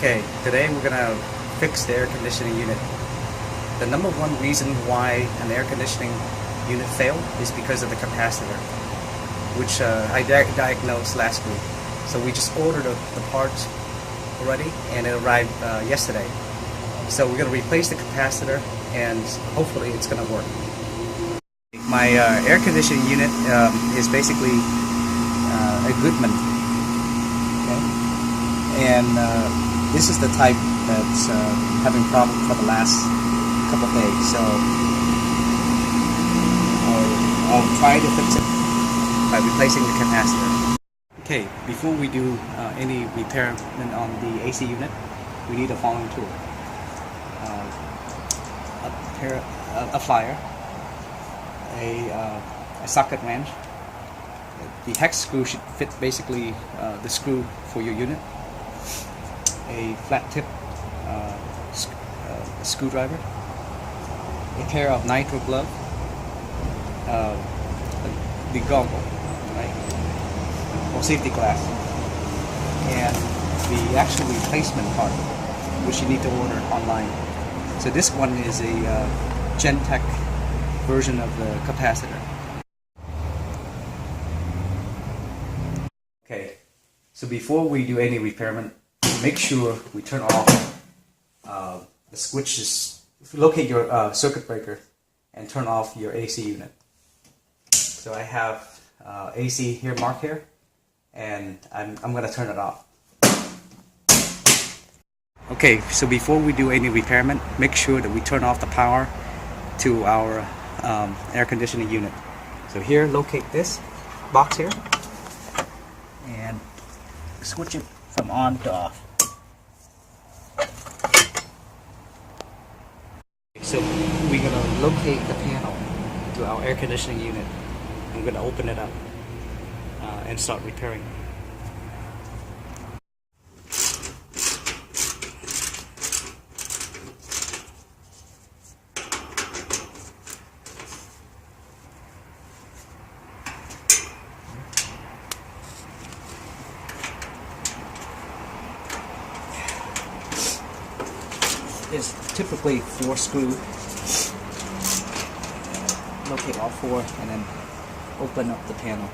Okay, today we're gonna fix the air conditioning unit. The number one reason why an air conditioning unit failed is because of the capacitor, which I diagnosed last week. So we just ordered the parts already, and it arrived yesterday. So we're gonna replace the capacitor, and hopefully it's gonna work. My air conditioning unit is basically a Goodman, okay? And this is the type that's having problems for the last couple of days. So I'll try to fix it by replacing the capacitor. Okay, before we do any repair on the AC unit, we need the following tool: a plier, a socket wrench. The hex screw should fit basically the screw for your unit. A flat tip screwdriver, a pair of nitro glove, the goggle, right, or safety glass, and the actual replacement part, which you need to order online. So this one is a Gen-Tech version of the capacitor. Okay, so before we do any repairment, make sure we turn off the switches. Locate your circuit breaker and turn off your AC unit. So I have AC here marked here, and I'm going to turn it off. Okay, so before we do any repairment, make sure that we turn off the power to our air conditioning unit. So here, locate this box here and switch it from on to off. So we're going to locate the panel to our air conditioning unit. I'm going to open it up and start repairing. Is typically 4 screws. Locate all 4 and then open up the panel.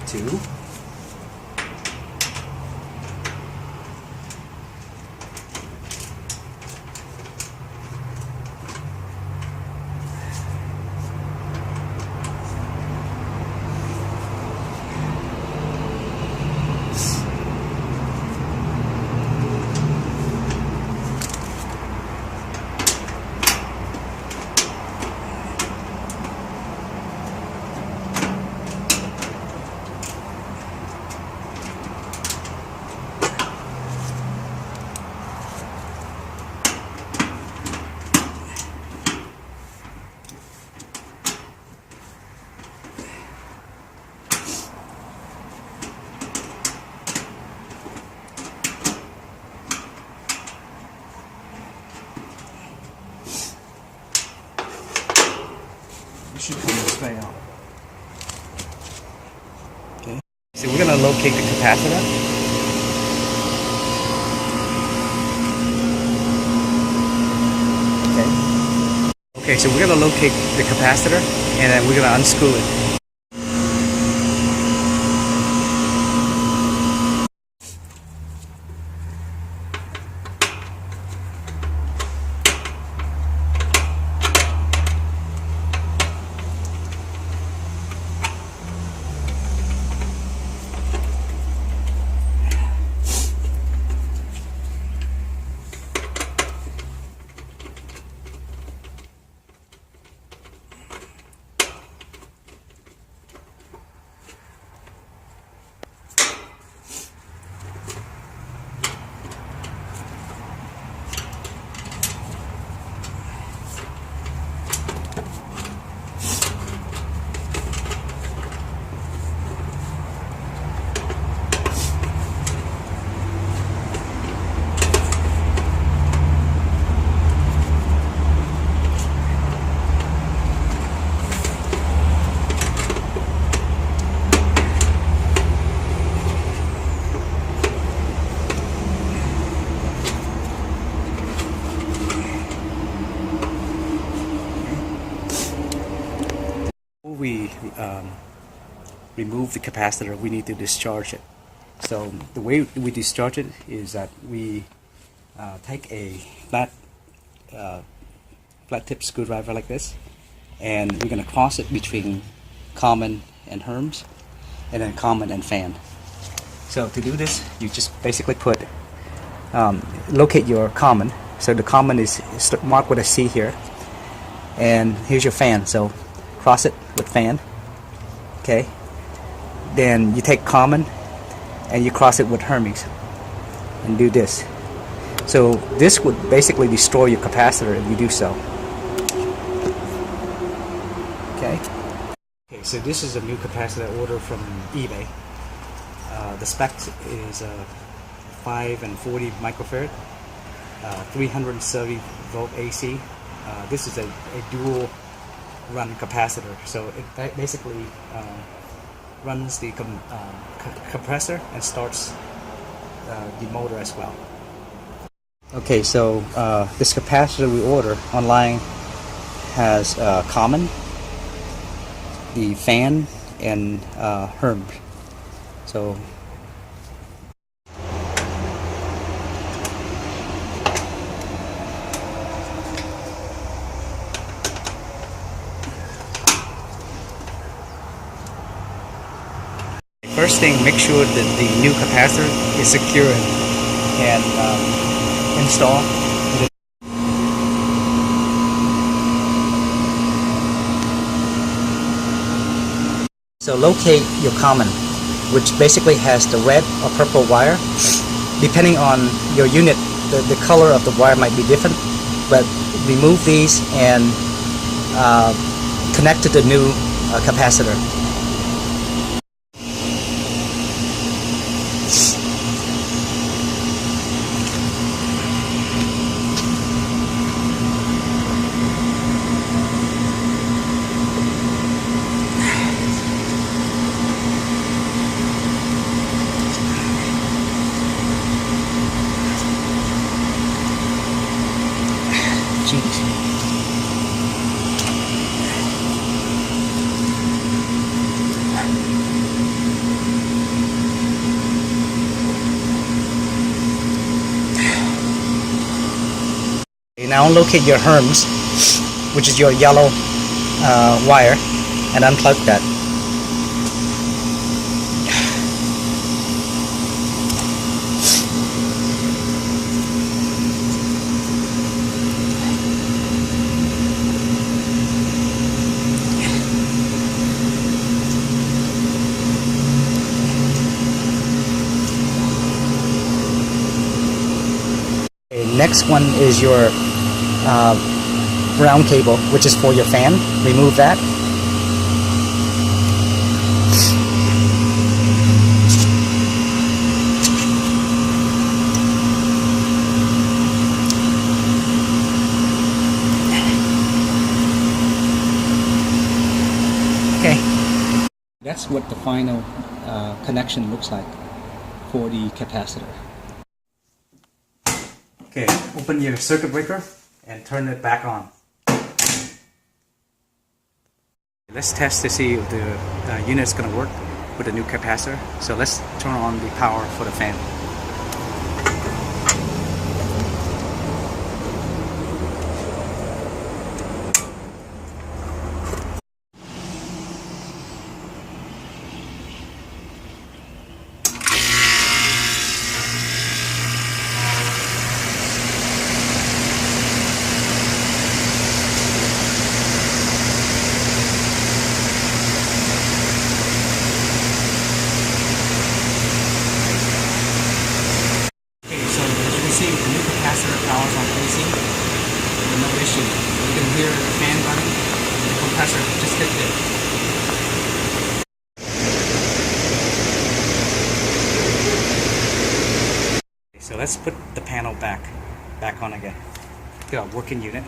Two. Should come this way out. Okay. So we're going to locate the capacitor. Okay, so we're going to locate the capacitor and then we're going to unscrew it. we remove the capacitor, we need to discharge it. So the way we discharge it is that we take a flat tip screwdriver like this, and we're going to cross it between common and Herms, and then common and fan. So to do this, you just basically put locate your common. So the common is marked with a C here, and here's your fan. So cross it with fan. Okay. Then you take common and you cross it with Hermes and do this. So this would basically destroy your capacitor if you do so. Okay. Okay. So this is a new capacitor order from eBay. The spec is 5 and 40 microfarad, 370 volt AC. This is a dual run capacitor, so it basically runs the compressor and starts the motor as well. Okay, so this capacitor we order online has common, the fan, and Hermes. So first thing, make sure that the new capacitor is secure and install. So locate your common, which basically has the red or purple wire. Depending on your unit, the color of the wire might be different, but remove these and connect to the new capacitor. Now locate your Hermes, which is your yellow wire, and unplug that. Okay, next one is your brown cable, which is for your fan. Remove that. Okay. That's what the final connection looks like for the capacitor. Okay, open your circuit breaker and turn it back on. Let's test to see if the unit is going to work with the new capacitor. So let's turn on the power for the fan. See the new capacitor powers on AC with no issue. You can hear the fan running, the compressor just hit it. So let's put the panel back on again. Got a working unit.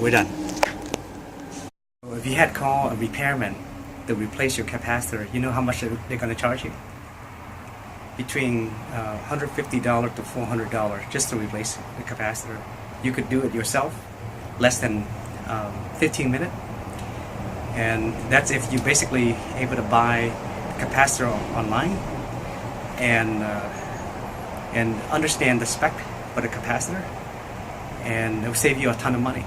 we're done. If you had called a repairman to replace your capacitor, you know how much they're going to charge you? Between $150 to $400 just to replace the capacitor. You could do it yourself, less than 15 minutes. And that's if you're basically able to buy the capacitor online and understand the spec for the capacitor, and it will save you a ton of money.